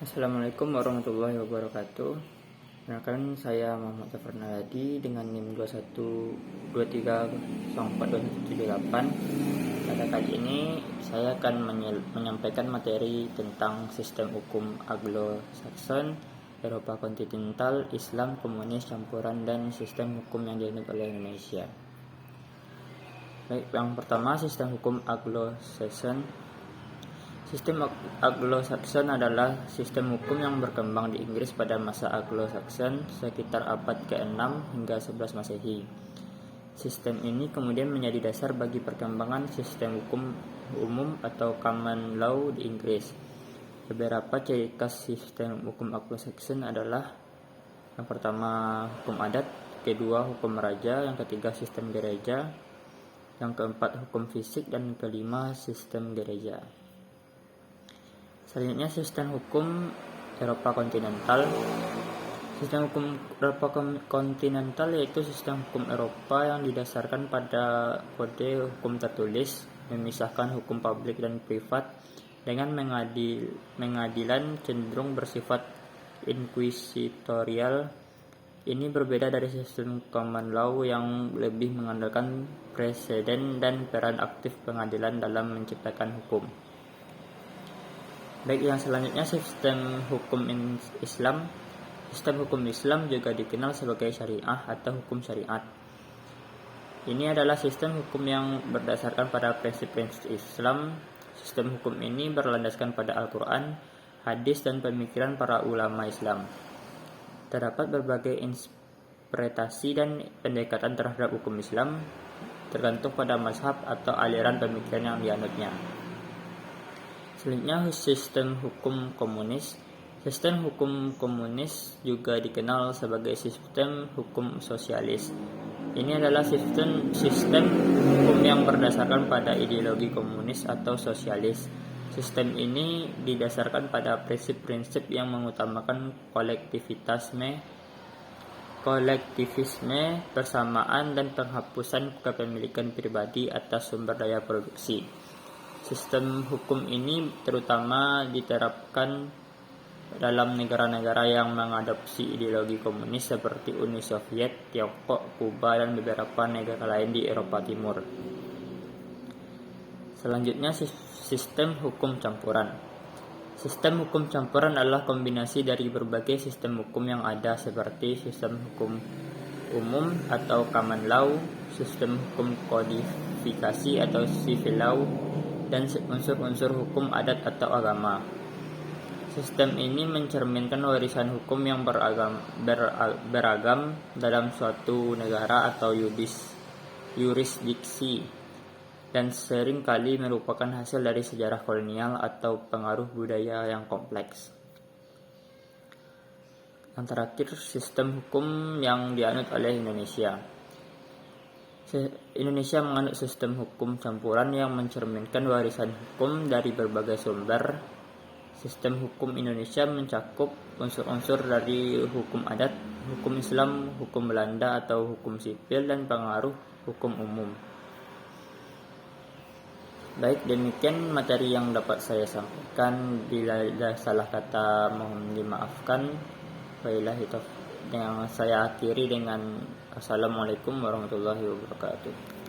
Assalamualaikum warahmatullahi wabarakatuh. Perkenalkan, saya Muhammad Zafar Naladi dengan NIM 2123042178. Pada kali ini saya akan menyampaikan materi tentang sistem hukum Anglo-Saxon, Eropa kontinental, Islam, komunis, campuran, dan sistem hukum yang dianut oleh Indonesia. Baik, yang pertama, sistem hukum Anglo-Saxon. Sistem Anglo-Saxon adalah sistem hukum yang berkembang di Inggris pada masa Anglo-Saxon sekitar abad ke-6 hingga 11 Masehi. Sistem ini kemudian menjadi dasar bagi perkembangan sistem hukum umum atau common law di Inggris. Beberapa ciri khas sistem hukum Anglo-Saxon adalah: yang pertama, hukum adat; kedua, hukum raja; yang ketiga, sistem gereja; yang keempat, hukum fisik; dan kelima, sistem gereja. Selanjutnya, sistem hukum Eropa kontinental. Sistem hukum Eropa kontinental yaitu sistem hukum Eropa yang didasarkan pada kode hukum tertulis, memisahkan hukum publik dan privat, dengan pengadilan cenderung bersifat inkuisitorial. Ini berbeda dari sistem common law yang lebih mengandalkan preseden dan peran aktif pengadilan dalam menciptakan hukum. Baik, yang selanjutnya, sistem hukum Islam. Sistem hukum Islam juga dikenal sebagai syariah atau hukum syariat. Ini adalah sistem hukum yang berdasarkan pada prinsip-prinsip Islam. Sistem hukum ini berlandaskan pada Al-Quran, hadis, dan pemikiran para ulama Islam. Terdapat berbagai interpretasi dan pendekatan terhadap hukum Islam, tergantung pada mazhab atau aliran pemikiran yang dianutnya. Selanjutnya, sistem hukum komunis. Sistem hukum komunis juga dikenal sebagai sistem hukum sosialis. Ini adalah sistem hukum yang berdasarkan pada ideologi komunis atau sosialis. Sistem ini didasarkan pada prinsip-prinsip yang mengutamakan kolektivisme, persamaan, dan penghapusan kepemilikan pribadi atas sumber daya produksi. Sistem hukum ini terutama diterapkan dalam negara-negara yang mengadopsi ideologi komunis seperti Uni Soviet, Tiongkok, Kuba, dan beberapa negara lain di Eropa Timur. Selanjutnya, sistem hukum campuran. Sistem hukum campuran adalah kombinasi dari berbagai sistem hukum yang ada, seperti sistem hukum umum atau common law, sistem hukum kodifikasi atau civil law, dan unsur-unsur hukum adat atau agama. Sistem ini mencerminkan warisan hukum yang beragam dalam suatu negara atau yurisdiksi, dan sering kali merupakan hasil dari sejarah kolonial atau pengaruh budaya yang kompleks. Yang terakhir, sistem hukum yang dianut oleh Indonesia. Indonesia menganut sistem hukum campuran yang mencerminkan warisan hukum dari berbagai sumber. Sistem hukum Indonesia mencakup unsur-unsur dari hukum adat, hukum Islam, hukum Belanda atau hukum sipil, dan pengaruh hukum umum. Baik, demikian materi yang dapat saya sampaikan. Bila ada salah kata, mohon dimaafkan. Wabillahi taufiq. Yang saya akhiri dengan Assalamualaikum warahmatullahi wabarakatuh.